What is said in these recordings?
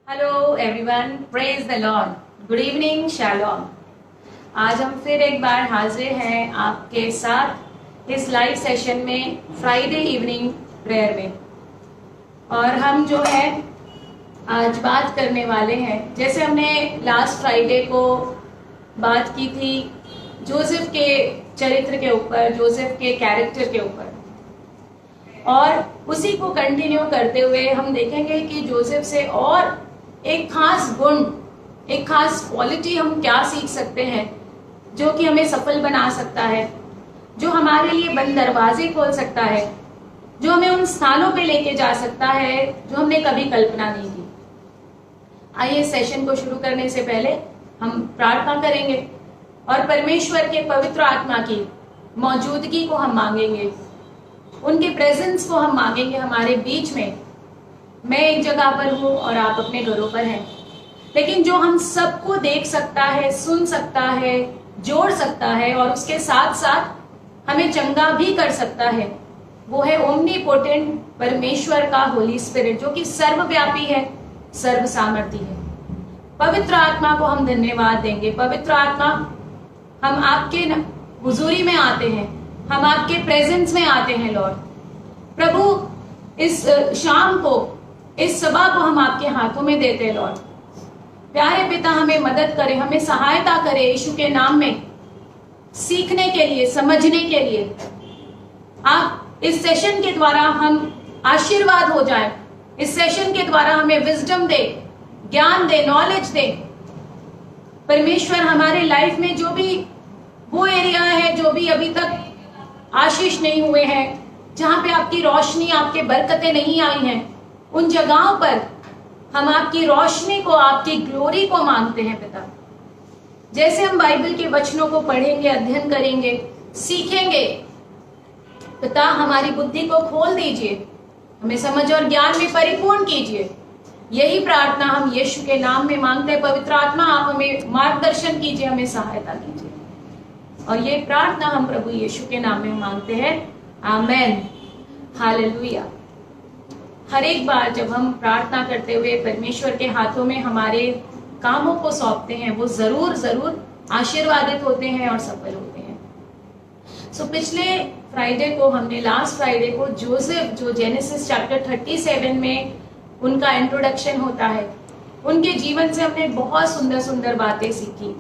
Hello everyone, praise the Lord. Good evening, shalom. आज हम फिर एक बार हाजिर हैं आपके साथ इस लाइव सेशन में, फ्राइडे इवनिंग प्रेयर में। और हम जो है आज बात करने वाले हैं, जैसे हमने लास्ट फ्राइडे को बात की थी जोसेफ के चरित्र के ऊपर, जोसेफ के कैरेक्टर के ऊपर, और उसी को कंटिन्यू करते हुए हम देखेंगे कि जोसेफ से और एक खास गुण, एक खास क्वालिटी हम क्या सीख सकते हैं जो कि हमें सफल बना सकता है, जो हमारे लिए बंद दरवाजे खोल सकता है, जो हमें उन स्थानों पे लेके जा सकता है जो हमने कभी कल्पना नहीं की। आइए सेशन को शुरू करने से पहले हम प्रार्थना करेंगे और परमेश्वर के पवित्र आत्मा की मौजूदगी को हम मांगेंगे, उनके प्रेजेंस को हम मांगेंगे हमारे बीच में। मैं एक जगह पर हूँ और आप अपने घरों पर हैं, लेकिन जो हम सबको देख सकता है, सुन सकता है, जोड़ सकता है और उसके साथ साथ हमें चंगा भी कर सकता है, वो है ओमनीपोटेंट परमेश्वर का होली स्पिरिट, जो कि सर्वव्यापी है, सर्व सामर्थी है। पवित्र आत्मा को हम धन्यवाद देंगे। पवित्र आत्मा, हम आपके हुजूरी में आते हैं, हम आपके प्रेजेंस में आते हैं लॉर्ड। प्रभु, इस शाम को, इस सभा को हम आपके हाथों में देते हैं लॉर्ड। प्यारे पिता, हमें मदद करे, हमें सहायता करे यीशु के नाम में, सीखने के लिए, समझने के लिए। आप इस सेशन के द्वारा हम आशीर्वाद हो जाए, इस सेशन के द्वारा हमें विजडम दे, ज्ञान दे, नॉलेज दे। परमेश्वर, हमारे लाइफ में जो भी वो एरिया है जो भी अभी तक आशीष नहीं हुए हैं, जहां पे आपकी रोशनी, आपके बरकतें नहीं आई हैं, उन जगहों पर हम आपकी रोशनी को, आपकी ग्लोरी को मांगते हैं पिता। जैसे हम बाइबल के वचनों को पढ़ेंगे, अध्ययन करेंगे, सीखेंगे, पिता हमारी बुद्धि को खोल दीजिए, हमें समझ और ज्ञान में परिपूर्ण कीजिए। यही प्रार्थना हम यीशु के नाम में मांगते हैं। पवित्र आत्मा, आप हमें मार्गदर्शन कीजिए, हमें सहायता कीजिए, और ये प्रार्थना हम प्रभु यीशु के नाम में मांगते हैं। आमेन, हालेलुया। हर एक बार जब हम प्रार्थना करते हुए परमेश्वर के हाथों में हमारे कामों को सौंपते हैं, वो जरूर जरूर आशीर्वादित होते हैं और सफल होते हैं। पिछले फ्राइडे को हमने, लास्ट फ्राइडे को, जोसेफ, जो जेनेसिस चैप्टर 37 में उनका इंट्रोडक्शन होता है, उनके जीवन से हमने बहुत सुंदर सुंदर बातें सीखी।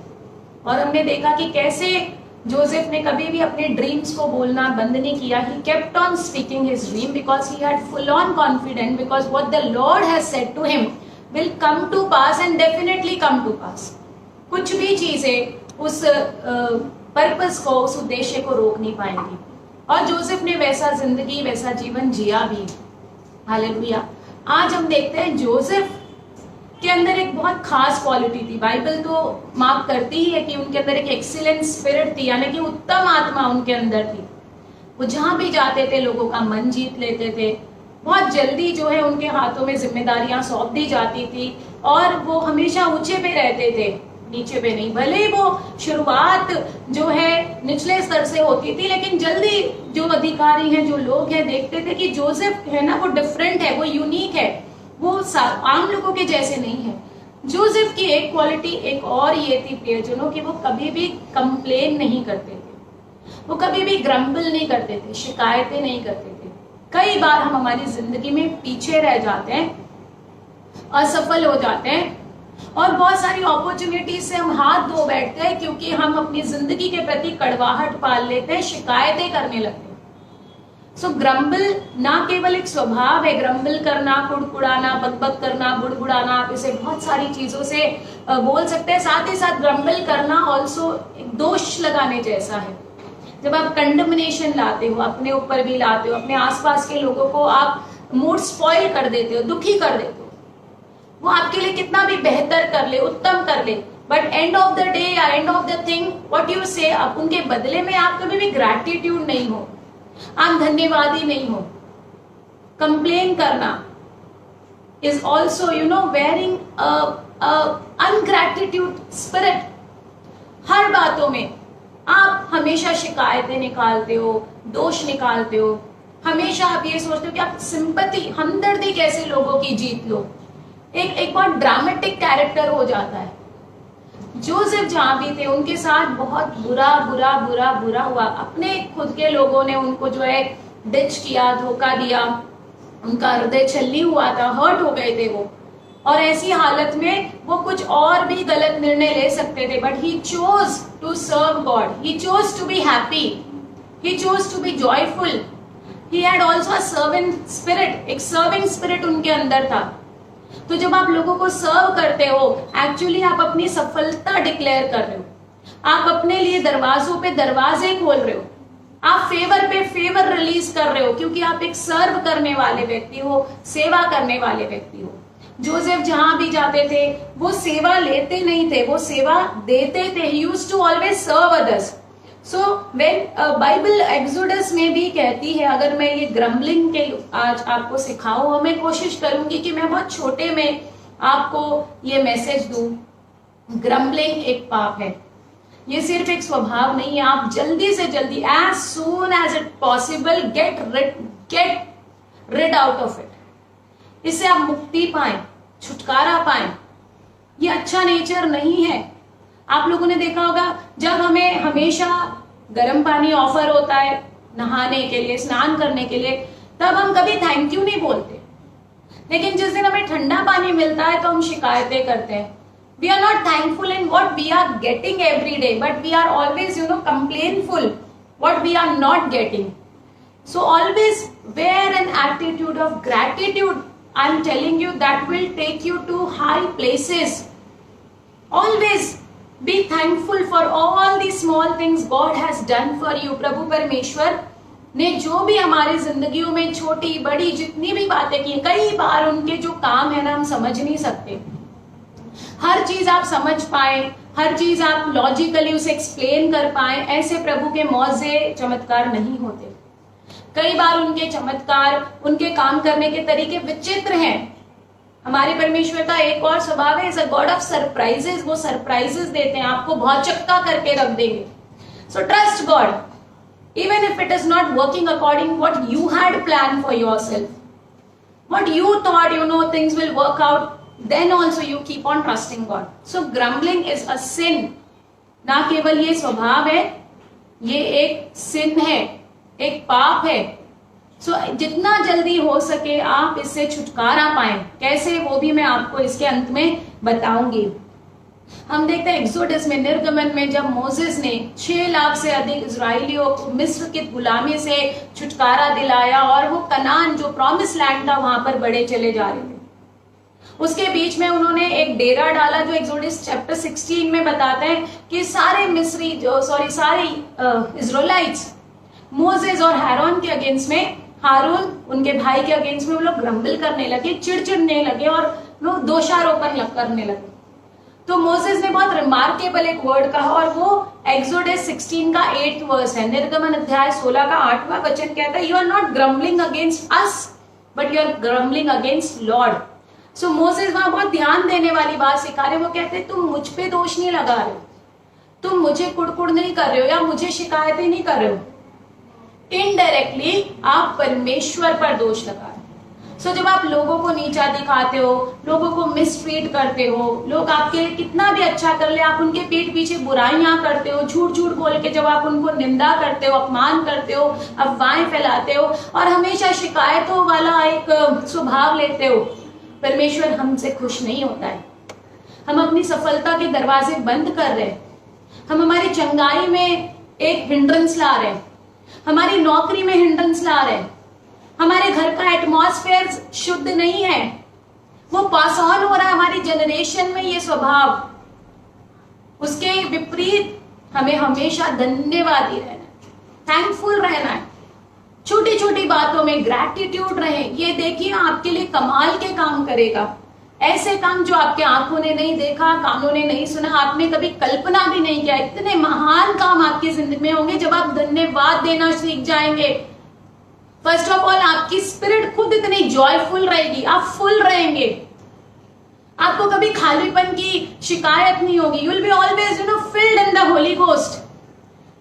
और हमने देखा कि कैसे जोसेफ ने कभी भी अपने ड्रीम्स को बोलना बंद नहीं किया। He kept on speaking his dream because he had full on confidence, because what the Lord has said to him will come to pass and definitely come to pass. कुछ भी चीजें उस पर्पस को, उस उद्देश्य को रोक नहीं पाएंगी। और जोसेफ ने वैसा जिंदगी, वैसा जीवन जिया भी। हालेलुया। आज हम देखते हैं जोसेफ के अंदर एक बहुत खास क्वालिटी थी। बाइबल तो मार्क करती ही है कि उनके अंदर एक एक्सीलेंट स्पिरिट थी, यानी कि उत्तम आत्मा उनके अंदर थी। वो जहां भी जाते थे लोगों का मन जीत लेते थे। बहुत जल्दी जो है उनके हाथों में जिम्मेदारियां सौंप दी जाती थी और वो हमेशा ऊंचे पे रहते थे, नीचे पे नहीं। भले ही वो शुरुआत जो है निचले स्तर से होती थी, लेकिन जल्दी जो अधिकारी हैं, जो लोग हैं, देखते थे कि जोसेफ है ना, वो डिफरेंट है, वो यूनिक है, वो आम लोगों के जैसे नहीं है। जोसेफ की एक क्वालिटी एक और ये थी प्रियजनों, कि वो कभी भी कंप्लेन नहीं करते थे, वो कभी भी ग्रम्बल नहीं करते थे, शिकायतें नहीं करते थे। कई बार हम हमारी जिंदगी में पीछे रह जाते हैं, असफल हो जाते हैं और बहुत सारी अपॉर्चुनिटीज से हम हाथ धो बैठते हैं, क्योंकि हम अपनी जिंदगी के प्रति कड़वाहट पाल लेते हैं, शिकायतें करने लगते हैं। ग्रम्बल ना केवल एक स्वभाव है, ग्रम्बल करना, कुड़कुड़ाना, बकबक करना, बुड़बुड़ाना, आप इसे बहुत सारी चीजों से बोल सकते हैं। साथ ही साथ ग्रम्बल करना ऑल्सो एक दोष लगाने जैसा है। जब आप कंडमनेशन लाते हो, अपने ऊपर भी लाते हो, अपने आसपास के लोगों को आप मूड स्पॉइल कर देते हो, दुखी कर देते हो। वो आपके लिए कितना भी बेहतर कर ले, उत्तम कर ले, but end of the day या end of the thing what you say, आप उनके बदले में आप कभी भी ग्रैटिट्यूड नहीं हो, आप धन्यवादी नहीं हो। कंप्लेन करना इज ऑल्सो वेयरिंग अनग्रैटिट्यूड स्पिरिट। हर बातों में आप हमेशा शिकायतें निकालते हो, दोष निकालते हो, हमेशा आप ये सोचते हो कि आप सिंपैथी, हमदर्दी कैसे लोगों की जीत लो। एक बहुत ड्रामेटिक कैरेक्टर हो जाता है। जोसेफ जहां भी थे उनके साथ बहुत बुरा बुरा बुरा बुरा हुआ। अपने खुद के लोगों ने उनको जो है डिच किया, धोखा दिया, उनका हृदय छल्ली हुआ था, हर्ट हो गए थे वो, और ऐसी हालत में वो कुछ और भी गलत निर्णय ले सकते थे, but he chose to serve God, he chose to be happy, he chose to be joyful. He had also a serving spirit, एक सर्विंग स्पिरिट उनके अंदर था। तो जब आप लोगों को सर्व करते हो, एक्चुअली आप अपनी सफलता डिक्लेयर कर रहे हो, आप अपने लिए दरवाजों पे दरवाजे खोल रहे हो, आप फेवर पे फेवर रिलीज कर रहे हो, क्योंकि आप एक सर्व करने वाले व्यक्ति हो, सेवा करने वाले व्यक्ति हो। जोसेफ जहां भी जाते थे वो सेवा लेते नहीं थे, वो सेवा देते थे। He used to always serve others. So when Bible Exodus में भी कहती है, अगर मैं ये ग्रम्बलिंग के आज आपको सिखाऊं, और मैं कोशिश करूंगी कि मैं बहुत छोटे में आपको ये मैसेज दूं। ग्रम्बलिंग एक पाप है, ये सिर्फ एक स्वभाव नहीं है। आप जल्दी से जल्दी, as soon as it possible, get rid out of it. इससे आप मुक्ति पाएं, छुटकारा पाएं। ये अच्छा नेचर नहीं है। आप लोगों ने देखा होगा, जब हमें हमेशा गर्म पानी ऑफर होता है नहाने के लिए, स्नान करने के लिए, तब हम कभी थैंक यू नहीं बोलते। लेकिन जिस दिन हमें ठंडा पानी मिलता है तो हम शिकायतें करते हैं। We are not thankful in what we are getting every day, but we are always, complainful what we are not getting. So always wear an attitude of gratitude. I'm telling you, that will take you to high places. Always be thankful for all the small things God has done for you. प्रभु परमेश्वर ने जो भी हमारी जिंदगियों में छोटी बड़ी जितनी भी बातें की, कई बार उनके जो काम है ना, हम समझ नहीं सकते। हर चीज आप समझ पाए, हर चीज आप लॉजिकली उसे एक्सप्लेन कर पाए, ऐसे प्रभु के मौजे चमत्कार नहीं होते। कई बार उनके चमत्कार, उनके काम करने के तरीके विचित्र हैं। हमारे परमेश्वर का एक और स्वभाव है, is a God of surprises. वो सरप्राइजेस देते हैं, आपको भौचक्का करके रख देंगे। So trust God, even if it is not working according what you had plan for yourself, what you thought things will work out, then also you keep on trusting God. So grumbling is a sin. ना केवल ये स्वभाव है, ये एक sin है, एक पाप है। So जितना जल्दी हो सके आप इससे छुटकारा पाएं। कैसे, वो भी मैं आपको इसके अंत में बताऊंगी। हम देखते हैं एक्सोडस में, निर्गमन में, जब मोसेस ने 6 लाख से अधिक इजराइलियों को मिस्र की गुलामी से छुटकारा दिलाया, और वो कनान जो प्रॉमिस लैंड था वहां पर बड़े चले जा रहे थे। उसके बीच में उन्होंने एक डेरा डाला, जो एक्सोडस चैप्टर 16 में बताते हैं कि सारे सारे इजराइलाइट्स मोसेस और हारून के अगेंस्ट में, हारून उनके भाई के अगेंस्ट में, वो लोग ग्रम्बल करने लगे, चिड़चिड़ने लगे और वो दोषारोपण करने लगे। तो मोसेस ने बहुत रिमार्केबल एक वर्ड कहा, और वो एक्सोडस 16 का 8th वर्स है। निर्गमन अध्याय 16 का 8वां वचन कहता है, you are not grumbling against us but you are grumbling against Lord. So Moses वहां बहुत ध्यान देने वाली बात सिखा रहे। वो कहते हैं, तुम मुझ पे दोष नहीं लगा रहे हो, तुम मुझे कुड़कुड़ नहीं कर रहे हो, या मुझे शिकायतें नहीं कर रहे हो, इनडायरेक्टली आप परमेश्वर पर दोष लगा रहे हो। सो जब आप लोगों को नीचा दिखाते हो, लोगों को मिसट्रीट करते हो, लोग आपके लिए कितना भी अच्छा कर ले, आप उनके पीठ पीछे बुराइयां करते हो, झूठ झूठ बोल के जब आप उनको निंदा करते हो, अपमान करते हो, अफवाहें फैलाते हो, और हमेशा शिकायतों वाला एक स्वभाव लेते हो, परमेश्वर हमसे खुश नहीं होता है। हम अपनी सफलता के दरवाजे बंद कर रहे हैं, हम हमारी चंगाई में एक हिंड्रेंस ला रहे हैं, हमारी नौकरी में हिंड्रेंस ला रहे हैं, हमारे घर का एटमॉस्फेयर शुद्ध नहीं है, वो पास ऑन हो रहा है हमारी जनरेशन में ये स्वभाव। उसके विपरीत हमें हमेशा धन्यवादी रहना है, थैंकफुल रहना है, छोटी छोटी बातों में ग्रैटिट्यूड रहे। ये देखिए आपके लिए कमाल के काम करेगा, ऐसे काम जो आपके आंखों ने नहीं देखा, कानों ने नहीं सुना, आपने कभी कल्पना भी नहीं किया। इतने महान काम आपकी जिंदगी में होंगे जब आप धन्यवाद देना सीख जाएंगे। फर्स्ट ऑफ ऑल आपकी स्पिरिट खुद इतनी जॉयफुल रहेगी, आप फुल रहेंगे, आपको कभी खालीपन की शिकायत नहीं होगी। You will be always filled in the Holi ghost,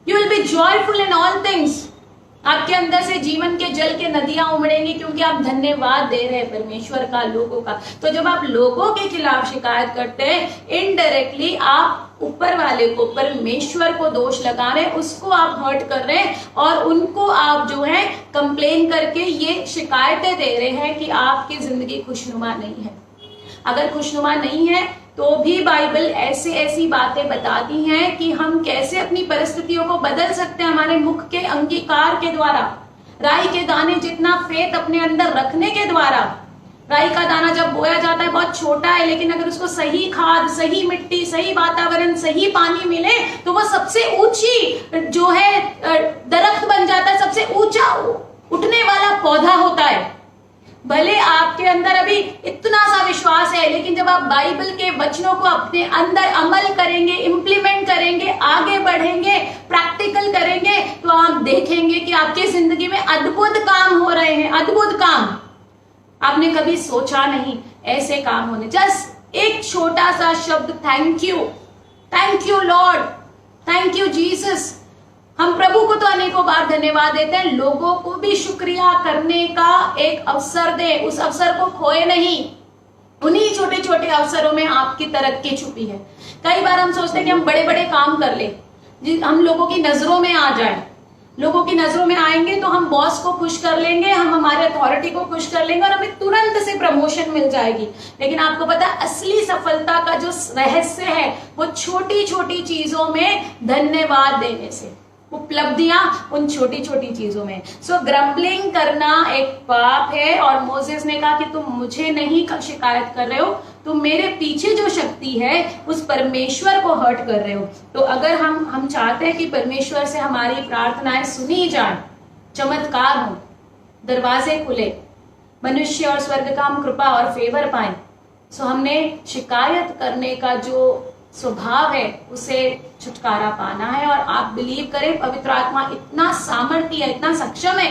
you will be joyful in all things. आपके अंदर से जीवन के जल के नदियां उमड़ेंगी, क्योंकि आप धन्यवाद दे रहे हैं परमेश्वर का, लोगों का। तो जब आप लोगों के खिलाफ शिकायत करते हैं, इनडायरेक्टली आप ऊपर वाले को, परमेश्वर को दोष लगा रहे हैं, उसको आप हर्ट कर रहे हैं, और उनको आप जो है कंप्लेन करके ये शिकायतें दे रहे हैं कि आपकी जिंदगी खुशनुमा नहीं है। अगर खुशनुमा नहीं है तो भी बाइबल ऐसे ऐसी बातें बताती हैं कि हम कैसे अपनी परिस्थितियों को बदल सकते हैं हमारे मुख के अंगीकार के द्वारा, राई के दाने जितना फेथ अपने अंदर रखने के द्वारा। राई का दाना जब बोया जाता है बहुत छोटा है, लेकिन अगर उसको सही खाद, सही मिट्टी, सही वातावरण, सही पानी मिले तो वो सबसे ऊंची जो है दरख्त बन जाता है, सबसे ऊंचा उठने वाला पौधा होता है। भले आपके अंदर अभी इतना सा विश्वास है, लेकिन जब आप बाइबल के वचनों को अपने अंदर अमल करेंगे, इंप्लीमेंट करेंगे, आगे बढ़ेंगे, प्रैक्टिकल करेंगे, तो आप देखेंगे कि आपकी जिंदगी में अद्भुत काम हो रहे हैं, अद्भुत काम। आपने कभी सोचा नहीं ऐसे काम होने। जस्ट एक छोटा सा शब्द thank you Lord, thank you Jesus. हम प्रभु को तो अनेकों बार धन्यवाद देते हैं, लोगों को भी शुक्रिया करने का एक अवसर दे, उस अवसर को खोए नहीं। उन्हीं छोटे छोटे अवसरों में आपकी तरक्की छुपी है। कई बार हम सोचते हैं कि हम बड़े बड़े काम कर ले, हम लोगों की नजरों में आ जाए, लोगों की नजरों में आएंगे तो हम बॉस को खुश कर लेंगे, हम हमारे अथॉरिटी को खुश कर लेंगे और हमें तुरंत से प्रमोशन मिल जाएगी। लेकिन आपको पता है असली सफलता का जो रहस्य है वो छोटी छोटी चीजों में धन्यवाद देने से, उपलब्धियां उन छोटी छोटी चीजों में। सो ग्रम्बलिंग करना एक पाप है, और मोसेस ने कहा कि तुम मुझे नहीं शिकायत कर रहे हो, तुम मेरे पीछे जो शक्ति है उस परमेश्वर को हर्ट कर रहे हो। तो अगर हम चाहते हैं कि परमेश्वर से हमारी प्रार्थनाएं सुनी जाए, चमत्कार हो, दरवाजे खुले, मनुष्य और स्वर्ग का हम कृपा और फेवर पाए, सो हमने शिकायत करने का जो स्वभाव है उसे छुटकारा पाना है। और आप बिलीव करें, पवित्र आत्मा इतना सामर्थ्य है, इतना सक्षम है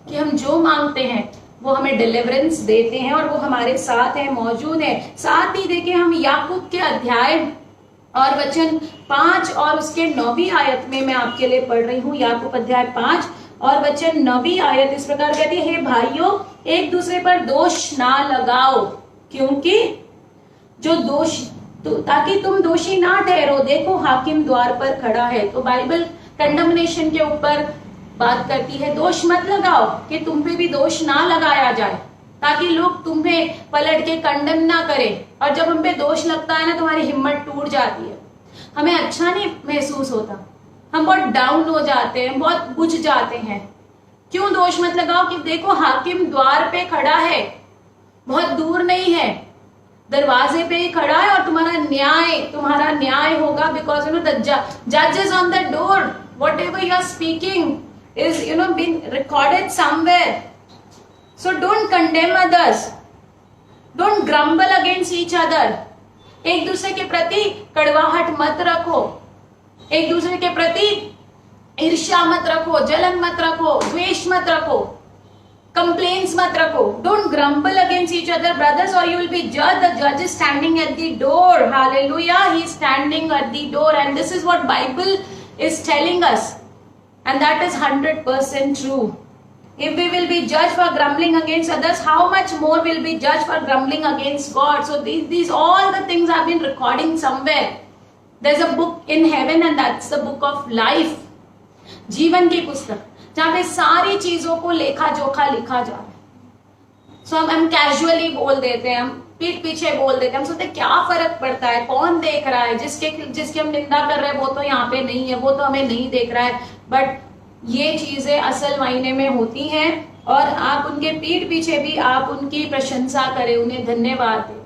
कि हम जो मांगते हैं वो हमें डिलीवरेंस देते हैं, और वो हमारे साथ है, मौजूद है। साथ ही देखें, हम याकूब के अध्याय और वचन 5 और उसके 9वीं आयत में मैं आपके लिए पढ़ रही हूँ। याकूब अध्याय 5 और वचन 9वीं आयत इस प्रकार कहती है, हे भाइयों, एक दूसरे पर दोष ना लगाओ, क्योंकि जो दोष ताकि तुम दोषी ना ठहरो, देखो हाकिम द्वार पर खड़ा है। तो बाइबल कंडमनेशन के ऊपर बात करती है, दोष मत लगाओ कि तुम पे भी दोष ना लगाया जाए, ताकि लोग तुम्हें पलट के कंडम ना करें। और जब हम पे दोष लगता है ना, तुम्हारी हिम्मत टूट जाती है, हमें अच्छा नहीं महसूस होता, हम बहुत डाउन हो जाते हैं, बहुत बुझ जाते हैं। क्यों दोष मत लगाओ कि देखो हाकिम द्वार पे खड़ा है, बहुत दूर नहीं है, दरवाजे पे ही खड़ा है, और तुम्हारा न्याय होगा। बिकॉज द जजेस on the door, whatever you are speaking is been recorded somewhere. So don't condemn others, don't grumble against each other. एक दूसरे के प्रति कड़वाहट मत रखो, एक दूसरे के प्रति ईर्ष्या मत रखो, जलन मत रखो, द्वेष मत रखो, कंप्लेन्स मत रखो। Don't grumble against each other brothers और यू विल बी जज। द जज is standing at the door, hallelujah, he is standing at the door, and this is what Bible is telling us, and that is 100% true. If we will be judged for grumbling against others, how much more will be judged for grumbling against God? So these all the things have been recording somewhere. There's a book in heaven and that's the book of life. जीवन की पुस्तक, जहाँ पे सारी चीजों को लेखा जोखा लिखा जा रहा है। So हम कैजुअली बोल देते हैं, हम पीठ पीछे बोल देते हैं, हम सोचते क्या फर्क पड़ता है, कौन देख रहा है, जिसकी हम निंदा कर रहे हैं वो तो यहाँ पे नहीं है, वो तो हमें नहीं देख रहा है। बट ये चीजें असल मायने में होती हैं, और आप उनके पीठ पीछे भी आप उनकी प्रशंसा करें, उन्हें धन्यवाद दें।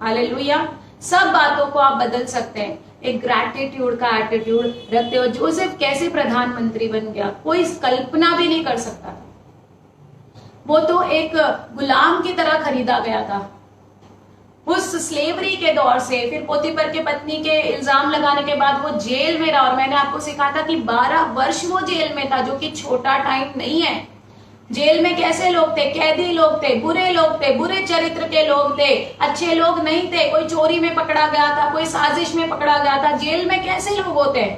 हालेलुया। सब बातों को आप बदल सकते हैं एक ग्रैटिट्यूड का एटीट्यूड रखते हो। जोसेफ कैसे प्रधानमंत्री बन गया, कोई कल्पना भी नहीं कर सकता। वो तो एक गुलाम की तरह खरीदा गया था उस स्लेवरी के दौर से। फिर पोतीफर के पत्नी के इल्जाम लगाने के बाद वो जेल में रहा, और मैंने आपको सिखाया था कि 12 वर्ष वो जेल में था, जो कि छोटा टाइम नहीं है। जेल में कैसे लोग थे, कैदी लोग थे, बुरे चरित्र के लोग थे, अच्छे लोग नहीं थे। कोई चोरी में पकड़ा गया था, कोई साजिश में पकड़ा गया था। जेल में कैसे लोग होते हैं,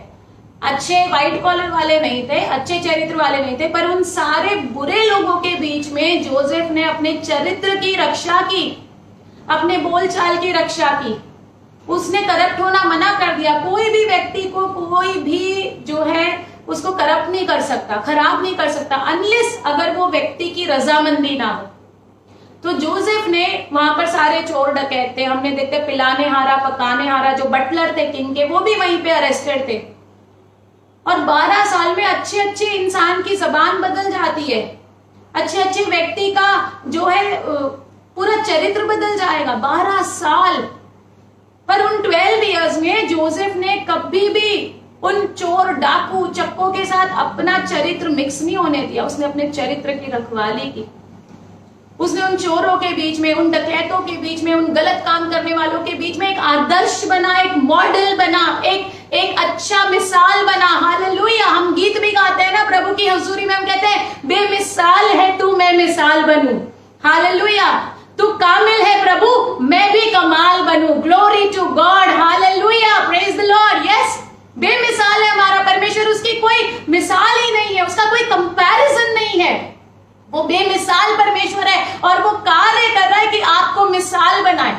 अच्छे व्हाइट कॉलर वाले नहीं थे, अच्छे चरित्र वाले नहीं थे, पर उन सारे बुरे लोगों के बीच में जोसेफ ने अपने चरित्र की रक्षा की, अपने बोलचाल की रक्षा की। उसने करप्ट होना मना कर दिया। कोई भी व्यक्ति को कोई भी जो है उसको करप्ट नहीं कर सकता, खराब नहीं कर सकता, अनलेस अगर वो व्यक्ति की रजामंदी ना हो। तो जोसेफ ने वहां पर सारे चोर डकैत थे, हमने देखते पिलाने हारा पकाने हारा जो बटलर थे किंग के, वो भी वहीं पे अरेस्टेड थे। और 12 साल में अच्छे अच्छे इंसान की जबान बदल जाती है, अच्छे अच्छे व्यक्ति का जो है पूरा चरित्र बदल जाएगा। 12 साल। पर उन 12 इयर्स में जोसेफ ने कभी भी उन चोर डाकू चक्कों के साथ अपना चरित्र मिक्स नहीं होने दिया। उसने अपने चरित्र की रखवाली की। उसने उन चोरों के बीच में, उन डकैतों के बीच में, उन गलत काम करने वालों के बीच में एक आदर्श बना, एक मॉडल बना, एक अच्छा मिसाल बना। हालेलुया। हम गीत भी गाते हैं ना प्रभु की हुजूरी में, हम कहते हैं बेमिसाल है तू, मैं मिसाल बनूं। हालेलुया। तू कामिल है प्रभु, मैं भी कमाल बनूं। Glory to God. Hallelujah. Praise the Lord. Yes, बेमिसाल है हमारा परमेश्वर, उसकी कोई मिसाल ही नहीं है, उसका कोई कंपैरिजन नहीं है। वो बेमिसाल परमेश्वर है और वो कार्य कर रहा है कि आपको मिसाल बनाए।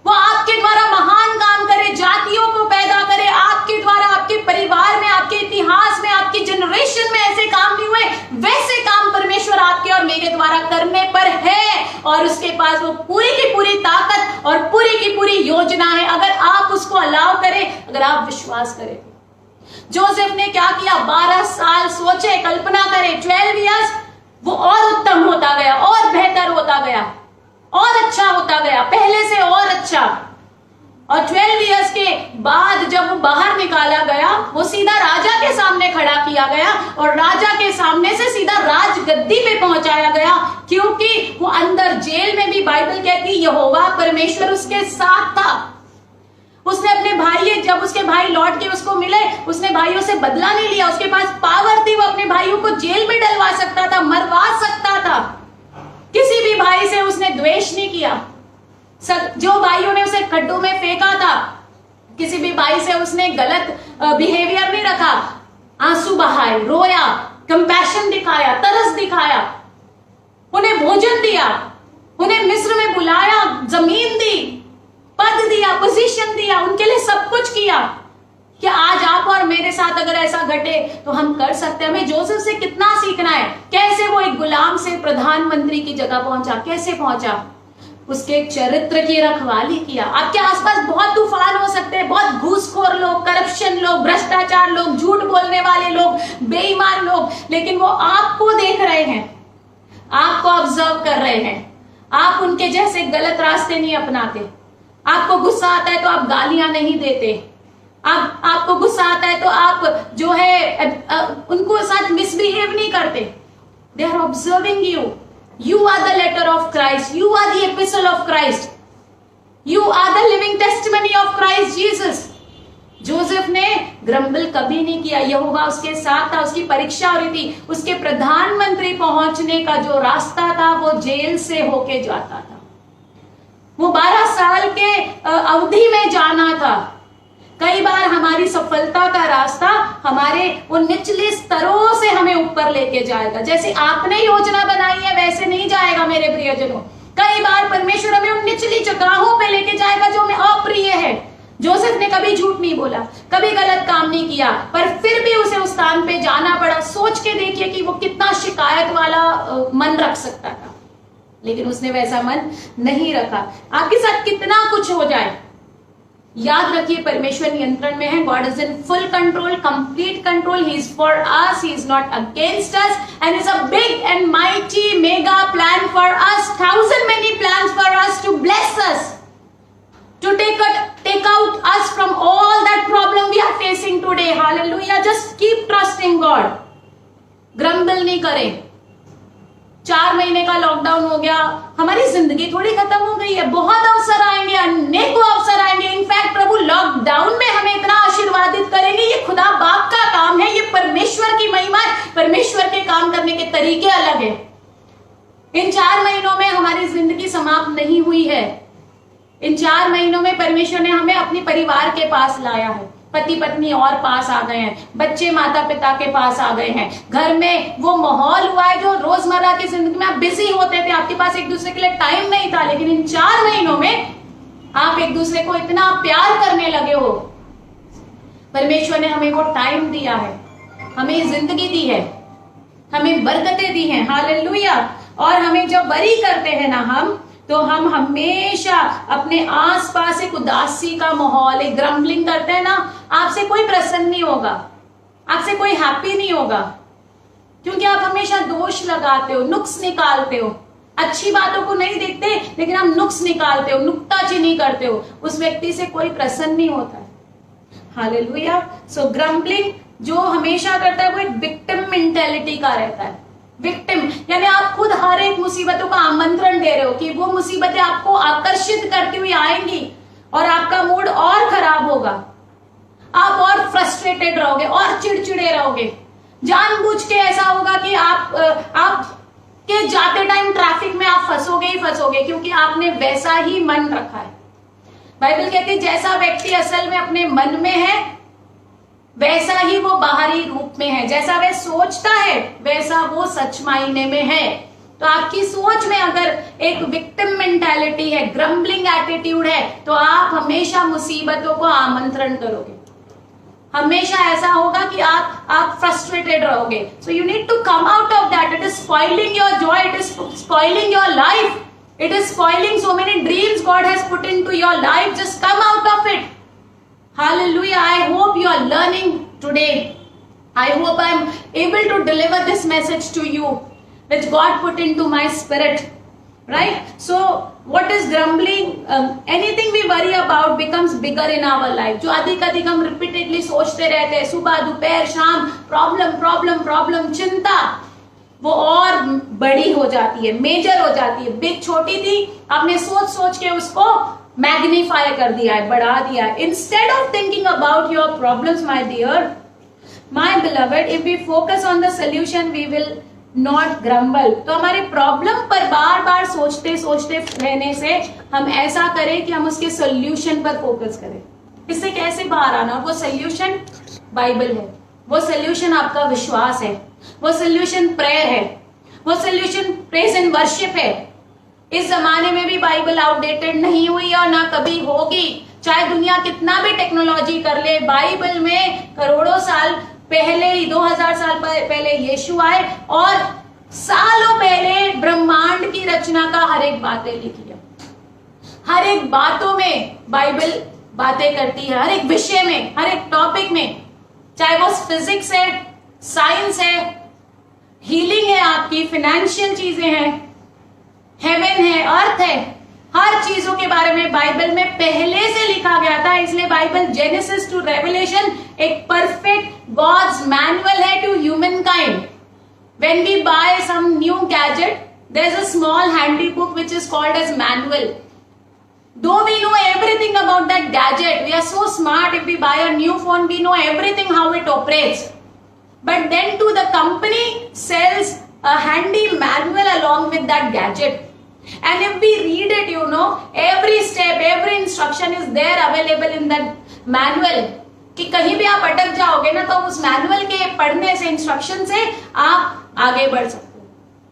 वो आपके द्वारा महान काम करे, जातियों को पैदा करे, आपके द्वारा, आपके परिवार में, आपके इतिहास में, आपकी जनरेशन में ऐसे काम नहीं हुए, वैसे काम परमेश्वर आपके और मेरे द्वारा करने पर है। और उसके पास वो पूरी की पूरी ताकत और पूरी की पूरी योजना है, अगर आप उसको अलाउ करें, अगर आप विश्वास करें। जोसेफ ने क्या किया? 12 साल सोचे, कल्पना करें, 12 इयर्स वो और उत्तम होता गया, और बेहतर होता गया, और अच्छा होता गया, पहले से और अच्छा। और 12 इयर्स के बाद जब वो बाहर निकाला गया, वो सीधा राजा के सामने खड़ा किया गया और राजा के सामने से सीधा राजगद्दी पे पहुंचाया गया, क्योंकि वो अंदर जेल में भी बाइबल कहती यहोवा परमेश्वर उसके साथ था। उसने अपने भाई, जब उसके भाई लौट के उसको मिले, उसने भाइयों से बदला नहीं लिया। उसके पास पावर थी, वो अपने भाइयों को जेल में डलवा सकता था, मरवा सकता था। किसी भी भाई से उसने द्वेष नहीं किया। जो भाइयों ने उसे खड्डों में फेंका था, किसी भी भाई से उसने गलत बिहेवियर नहीं रखा। आंसू बहाए, रोया, कंपैशन दिखाया, तरस दिखाया, उन्हें भोजन दिया, उन्हें मिस्र में बुलाया, जमीन दी, पद दिया, पोजीशन दिया, उनके लिए सब कुछ किया। क्या आज आप और मेरे साथ अगर ऐसा घटे तो हम कर सकते हैं? हमें जोसेफ से कितना सीखना है। कैसे वो एक गुलाम से प्रधानमंत्री की जगह पहुंचा, कैसे पहुंचा? उसके चरित्र की रखवाली किया। आपके आसपास बहुत तूफान हो सकते हैं, बहुत घूसखोर लोग, करप्शन लोग, भ्रष्टाचार लोग, झूठ बोलने वाले लोग, बेईमान लोग, लेकिन वो आपको देख रहे हैं, आपको ऑब्जर्व कर रहे हैं। आप उनके जैसे गलत रास्ते नहीं अपनाते। आपको गुस्सा आता है तो आप गालियां नहीं देते। आपको गुस्सा आता है तो आप जो है उनको साथ मिसबिहेव नहीं करते। They are observing you. You are the letter of Christ, you are the epistle of Christ, you are the living testimony of Christ Jesus. Joseph ने ग्रम्बल कभी नहीं किया। यहोवा उसके साथ था, उसकी परीक्षा हो रही थी। उसके प्रधानमंत्री पहुंचने का जो रास्ता था वो जेल से होके जाता था। वो 12 साल के अवधि में जाना था। कई बार हमारी सफलता का रास्ता हमारे उन निचले स्तरों से हमें ऊपर लेके जाएगा। जैसे आपने योजना बनाई है वैसे नहीं जाएगा मेरे प्रियजनों। कई बार परमेश्वर हमें उन निचली जगहों पे लेके जाएगा जो हमें अप्रिय है। जोसेफ ने कभी झूठ नहीं बोला, कभी गलत काम नहीं किया, पर फिर भी उसे उस स्थान पे जाना पड़ा। सोच के देखिए कि वो कितना शिकायत वाला मन रख सकता था, लेकिन उसने वैसा मन नहीं रखा। आपके साथ कितना कुछ हो जाए, याद रखिए परमेश्वर नियंत्रण में है। God is in full control, complete control. He is for us, he is not against us, and is a big and mighty mega plan for us, 1000 many plans for us to bless us, to take out us from all that problem we are facing today. Hallelujah. Just keep trusting God. Grumble नहीं करें। 4 महीने का lockdown हो गया, हमारी जिंदगी थोड़ी खत्म हो गई है। बहुत अवसर आएंगे, अनेकों अवसर आएंगे। इनफैक्ट प्रभु लॉकडाउन में हमें इतना आशीर्वादित करेंगे। ये खुदा बाप का काम है, ये परमेश्वर की महिमा है। परमेश्वर के काम करने के तरीके अलग है। इन 4 महीनों में हमारी जिंदगी समाप्त नहीं हुई है। इन 4 महीनों में परमेश्वर ने हमें अपने परिवार के पास लाया है। पति पत्नी और पास आ गए हैं, बच्चे माता पिता के पास आ गए हैं, घर में वो माहौल हुआ है जो रोजमर्रा की जिंदगी में आप बिजी होते थे, आपके पास एक दूसरे के लिए टाइम नहीं था, लेकिन इन 4 महीनों में आप एक दूसरे को इतना प्यार करने लगे हो। परमेश्वर ने हमें वो टाइम दिया है, हमें जिंदगी दी है, हमें बरकतें दी हैं, हालेलुया। और हमें जब वरी करते हैं ना हम हमेशा अपने आसपास एक उदासी का माहौल, एक ग्रम्बलिंग करते हैं ना, आपसे कोई प्रसन्न नहीं होगा, आपसे कोई हैप्पी नहीं होगा, क्योंकि आप हमेशा दोष लगाते हो, नुक्स निकालते हो, अच्छी बातों को नहीं देखते लेकिन आप नुक्स निकालते हो, नुक्ताचीनी करते हो, उस व्यक्ति से कोई प्रसन्न नहीं होता है, हालेलुया। सो ग्रम्बलिंग जो हमेशा करता है वो एक विक्टिम मेंटेलिटी का रहता है। विक्टिम यानी आप खुद हर एक मुसीबतों का आमंत्रण दे रहे हो कि वो मुसीबतें आपको आकर्षित करती हुई आएंगी और आपका मूड और खराब होगा, आप और फ्रस्ट्रेटेड रहोगे और चिड़चिड़े रहोगे, जानबूझ के ऐसा होगा कि आप के जाते टाइम ट्रैफिक में आप फंसोगे ही फंसोगे, क्योंकि आपने वैसा ही मन रखा है। बाइबल कहती है जैसा व्यक्ति असल में अपने मन में है वैसा ही वो बाहरी रूप में है, जैसा वह सोचता है वैसा वो सच मायने में है। तो आपकी सोच में अगर एक विक्टिम मेंटालिटी है, ग्रम्बलिंग एटीट्यूड है, तो आप हमेशा मुसीबतों को आमंत्रण करोगे, हमेशा ऐसा होगा कि आप फ्रस्ट्रेटेड रहोगे। So you need to come out of that. It is spoiling your joy, it is spoiling your life, it is spoiling so many dreams God has put into your life. Just come out of it. Hallelujah. I hope you are learning today. I hope I am able to deliver this message to you which God put into my spirit, right? So what is grumbling? Anything we worry about becomes bigger in our life. जो अधिक हम repeatedly सोचते रहते हैं, सुबह दोपहर शाम, problem, चिंता, वो और बड़ी हो जाती है, मेजर हो जाती है। बिग छोटी थी, आपने सोच के उसको मैग्नीफाई कर दिया है, बढ़ा दिया है। Instead of thinking about your problems my dear, my beloved, if we focus on the solution we will not grumble. तो हमारे प्रॉब्लम पर बार सोचते रहने से हम ऐसा करें कि हम उसके सोल्यूशन पर फोकस करें। इससे कैसे बाहर आना? वो सोल्यूशन बाइबल है, वो सोल्यूशन आपका विश्वास है, वो सोल्यूशन प्रेयर है, वो सोल्यूशन प्रेज एंड वर्शिप है। इस जमाने में भी बाइबल आउटडेटेड नहीं हुई और ना कभी होगी, चाहे दुनिया कितना भी टेक्नोलॉजी कर ले। बाइबल में करोड़ों साल पहले, 2000 साल पहले यीशु आए और सालों पहले ब्रह्मांड की रचना का हर एक बातें लिखी है। हर एक बातों में बाइबल बातें करती है, हर एक विषय में, हर एक टॉपिक में, चाहे वो फिजिक्स है, साइंस है, हीलिंग है, आपकी फाइनेंशियल चीजें हैं, हेवन है, अर्थ है, हर चीजों के बारे में बाइबल में पहले से लिखा गया था। इसलिए बाइबल जेनेसिस टू रेवलेशन एक परफेक्ट गॉड्स मैनुअल है to humankind. When we buy some new gadget, there is a small handy book which is called as manual. Though we know everything about that gadget, we are so smart. If we buy a new phone, we know everything how it operates. But then too, the company sells a handy manual along with that gadget. And if we read it, you know, every step, every instruction is there available in that manual. कि कहीं भी आप अटक जाओगे ना, तो उस manual के पढ़ने से, इंस्ट्रक्शन से आप आगे बढ़ सकते हो,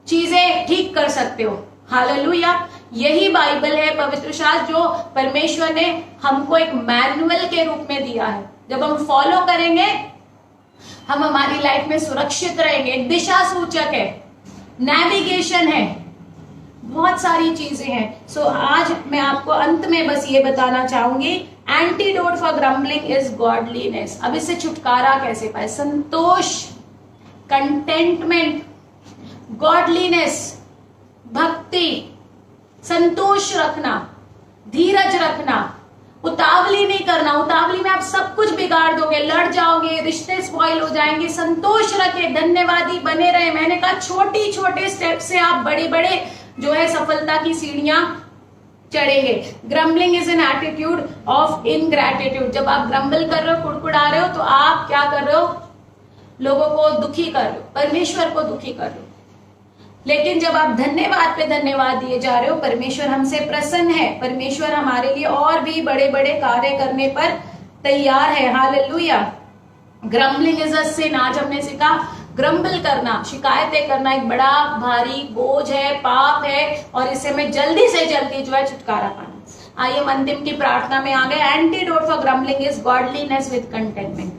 चीजें ठीक कर सकते हो। हालेलुया। यही बाइबल है, पवित्र शास्त्र, जो परमेश्वर ने हमको एक मैनुअल के रूप में दिया है। जब हम फॉलो करेंगे, हम हमारी लाइफ में सुरक्षित रहेंगे। एक दिशा सूचक है, नेविगेशन है, बहुत सारी चीजें हैं। सो आज मैं आपको अंत में बस ये बताना चाहूंगी, antidote for grumbling is godliness. अब इससे छुटकारा कैसे पाए? संतोष, कंटेंटमेंट, गॉडलीनेस, भक्ति, संतोष रखना, धीरज रखना, उतावली नहीं करना। उतावली में आप सब कुछ बिगाड़ दोगे, लड़ जाओगे, रिश्ते स्पॉइल हो जाएंगे। संतोष रखे, धन्यवादी बने रहे। मैंने कहा छोटे छोटे स्टेप से आप बड़े बड़े जो है सफलता की सीढ़ियां चढ़ेंगे। Grumbling is an attitude of ingratitude. जब आप ग्रम्बल कर रहे हो, कुड़कुड़ा रहे हो, तो आप क्या कर रहे हो? लोगों को दुखी कर रहे हो, परमेश्वर को दुखी कर रहे हो। लेकिन जब आप धन्यवाद पे धन्यवाद दिए जा रहे हो, परमेश्वर हमसे प्रसन्न है, परमेश्वर हमारे लिए और भी बड़े बड़े कार्य करने पर तैयार है। हालेलुया। ग्रम्बलिंग इज अ सिन। आज हमने सीखा ग्रम्बल करना, शिकायतें करना एक बड़ा भारी बोझ है, पाप है, और इससे हमें जल्दी से जल्दी जो है छुटकारा पाना। आइए हम अंतिम की प्रार्थना में आ गए। Antidote for grumbling is godliness with contentment.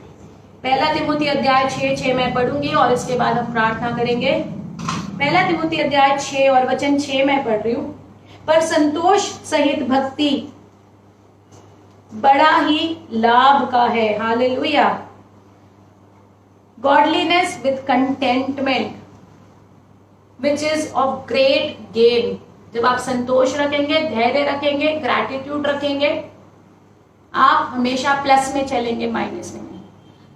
पहला तिमोथी अध्याय 6 मैं पढ़ूंगी और इसके बाद हम प्रार्थना करेंगे। पहला तिमोथी अध्याय 6 और वचन 6 मैं पढ़ रही हूं। पर संतोष सहित भक्ति बड़ा ही लाभ का है। Hallelujah. Godliness with contentment which is of great gain. जब आप संतोष रखेंगे, धैर्य रखेंगे, ग्रैटिट्यूड रखेंगे, आप हमेशा प्लस में चलेंगे, माइनस में नहीं।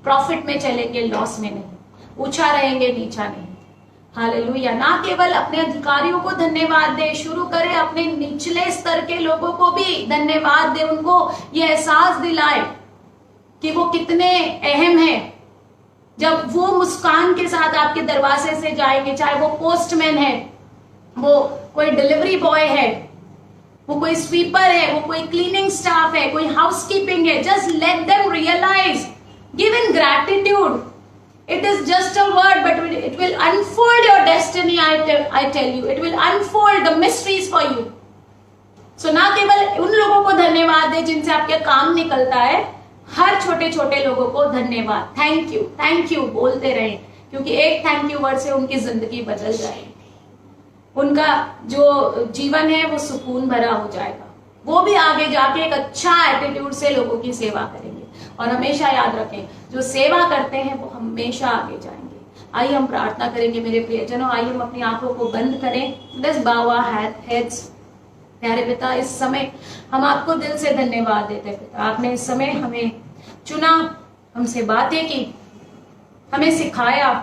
प्रॉफिट में चलेंगे, लॉस में नहीं। ऊंचा रहेंगे, नीचा नहीं। हालेलुया। ना केवल अपने अधिकारियों को धन्यवाद दे, शुरू करें अपने निचले स्तर के लोगों को भी धन्यवाद दे, उनको ये एहसास दिलाए कि वो कितने अहम हैं। जब वो मुस्कान के साथ आपके दरवाजे से जाएंगे, चाहे वो पोस्टमैन है, वो कोई डिलीवरी बॉय है, वो कोई स्वीपर है, वो कोई क्लीनिंग स्टाफ है, कोई हाउसकीपिंग है, just let them realize, give in gratitude. It is just a word, but it will unfold your destiny. I tell you, it will unfold the mysteries for you. So ना केवल उन लोगों को धन्यवाद दे जिनसे आपके काम निकलता है, हर छोटे छोटे लोगों को धन्यवाद, थैंक यू बोलते रहे, क्योंकि एक थैंक यू वर्ड से उनकी जिंदगी बदल जाएगी। उनका जो जीवन है वो सुकून भरा हो जाएगा। वो भी आगे जाके एक अच्छा एटीट्यूड से लोगों की सेवा करेंगे। और हमेशा याद रखें, जो सेवा करते हैं वो हमेशा आगे जाएंगे। आइए हम प्रार्थना करेंगे मेरे प्रियजनों। आइए हम अपनी आंखों को बंद करें। Let's bow our heads। प्यारे पिता, इस समय हम आपको दिल से धन्यवाद देते हैं। पिता, आपने इस समय हमें चुना, हमसे बातें की, हमें सिखाया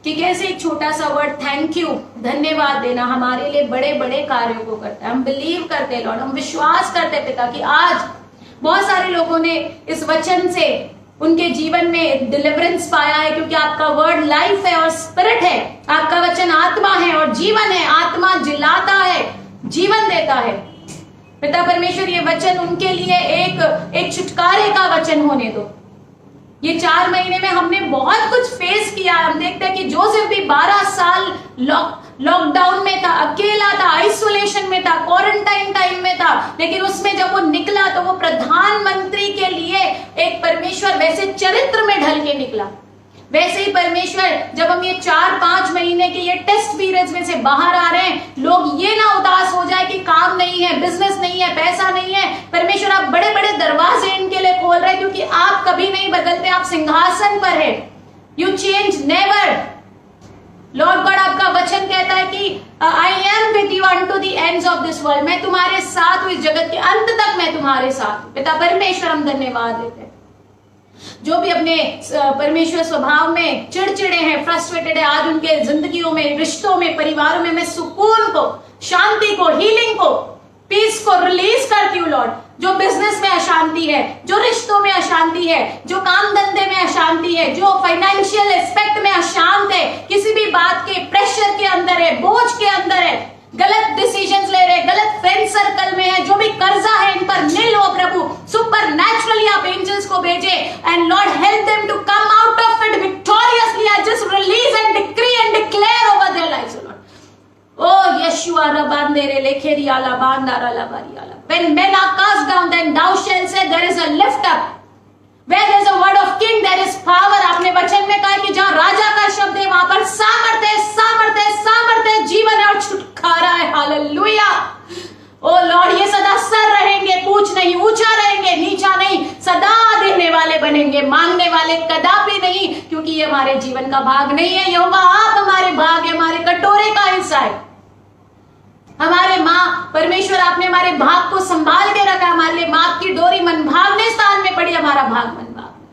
कि कैसे एक छोटा सा वर्ड थैंक यू, धन्यवाद देना हमारे लिए बड़े बड़े कार्यों को करता है। हम बिलीव करते लॉर्ड, हम विश्वास करते पिता कि आज बहुत सारे लोगों ने इस वचन से उनके जीवन में डिलीवरेंस पाया है, क्योंकि आपका वर्ड लाइफ है और स्पिरिट है। आपका वचन आत्मा है और जीवन है। आत्मा जिलाता है, जीवन देता है। पिता परमेश्वर, ये वचन उनके लिए एक छुटकारे का वचन होने दो। ये 4 महीने में हमने बहुत कुछ फेस किया। हम देखते हैं कि जोसेफ भी 12 साल लॉकडाउन में था, अकेला था, आइसोलेशन में था, क्वारंटाइन टाइम में था, लेकिन उसमें जब वो निकला तो वो प्रधानमंत्री के लिए एक परमेश्वर वैसे चरित्र में ढल के निकला। वैसे ही परमेश्वर, जब हम ये 4-5 महीने के ये टेस्ट पीरियड्स में से बाहर आ रहे हैं, लोग ये ना उदास हो जाए कि काम नहीं है, बिजनेस नहीं है, पैसा नहीं है। परमेश्वर, आप बड़े बड़े दरवाजे इनके लिए खोल रहे हैं, क्योंकि आप कभी नहीं बदलते, आप सिंहासन पर है। You change never. Lord God, आपका वचन कहता है कि I am with you unto the ends of this world. मैं तुम्हारे साथ हूं, इस जगत के अंत तक मैं तुम्हारे साथ हूं। पिता परमेश्वर, हम धन्यवाद देते हैं। जो भी अपने परमेश्वर स्वभाव में चिड़चिड़े हैं, फ्रस्ट्रेटेड है, आज उनके जिंदगियों में, रिश्तों में, परिवारों में मैं सुकून को, शांति को, हीलिंग को, पीस को रिलीज करती हूँ लॉर्ड। जो बिजनेस में अशांति है, जो रिश्तों में अशांति है, जो काम धंधे में अशांति है, जो फाइनेंशियल एस्पेक्ट में अशांत है, किसी भी बात के प्रेशर के अंदर है, बोझ के अंदर है, गलत डिसीजंस ले रहे, गलत फ्रेंड सर्कल में है, जो भी कर्जा है इन पर मिल हो प्रभु। सुपर नेचुरली आप एंजल्स को भेजे and Lord help them to come out of it victoriously. I just release and decree and declare over their lives Lord. Oh Yeshua rabandere lekheri ala bandara la bariala. When men are cast down, then thou shalt say there is a lift up. Where there is a word of king, there is power. आपने वचन में कहा कि जहाँ राजा का शब्द है वहां पर सामर्थ्य, सामर्थ्य, सामर्थ्य, जीवन और छुटकारा है। हालेलुया। ओ लॉर्ड, ये सदा सर रहेंगे, पूछ नहीं, ऊंचा रहेंगे, नीचा नहीं, सदा देने वाले बनेंगे, मांगने वाले कदापि नहीं, क्योंकि ये हमारे जीवन का भाग नहीं है। यहोवा आप हमारे भाग है, हमारे कटोरे का हिस्सा है। हमारे माँ परमेश्वर, आपने हमारे भाग को संभाल के रखा। हमारे लिए माँ की डोरी मन भागने स्थान में पड़ी, हमारा भाग मन भाग में।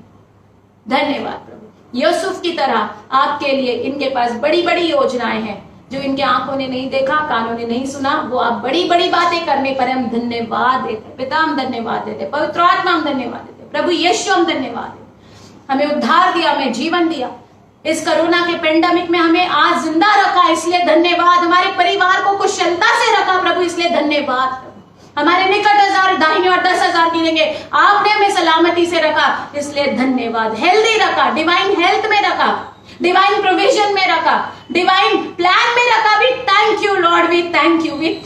धन्यवाद प्रभु। यूसुफ की तरह आपके लिए इनके पास बड़ी बड़ी योजनाएं हैं, जो इनके आंखों ने नहीं देखा, कानों ने नहीं सुना। वो आप बड़ी बड़ी बातें करने पर हम धन्यवाद देते। पिता हम धन्यवाद देते, पवित्र आत्मा हम धन्यवाद देते, प्रभु यीशु हम धन्यवाद देते। हमें उद्धार दिया, हमें जीवन दिया, इस कोरोना के पेंडेमिक में हमें आज जिंदा रखा, इसलिए धन्यवाद। हमारे परिवार को कुशलता से रखा प्रभु, इसलिए धन्यवाद। हमारे निकट 1000 दाहिने और 10,000 गिरेंगे। आपने हमें सलामती से रखा, इसलिए धन्यवाद। हेल्दी रखा, डिवाइन हेल्थ में रखा, डिवाइन प्रोविजन में रखा, डिवाइन प्लान में रखा। We thank you Lord, we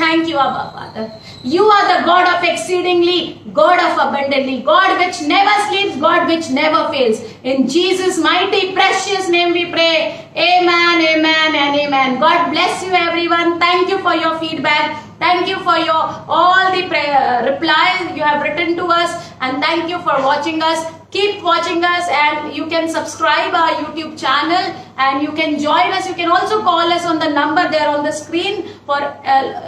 thank you Abba father. You are the God of exceedingly, God of abundantly, God which never sleeps, God which never fails. In Jesus' mighty precious name we pray. Amen, amen and amen. God bless you everyone. Thank you for your feedback. Thank you for your all the replies you have written to us, and thank you for watching us. Keep watching us, and you can subscribe our YouTube channel, and you can join us. You can also call us on the number there on the screen for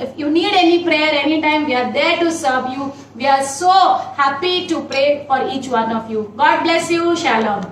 if you need any prayer anytime. We are there to serve you. We are so happy to pray for each one of you. God bless you. Shalom.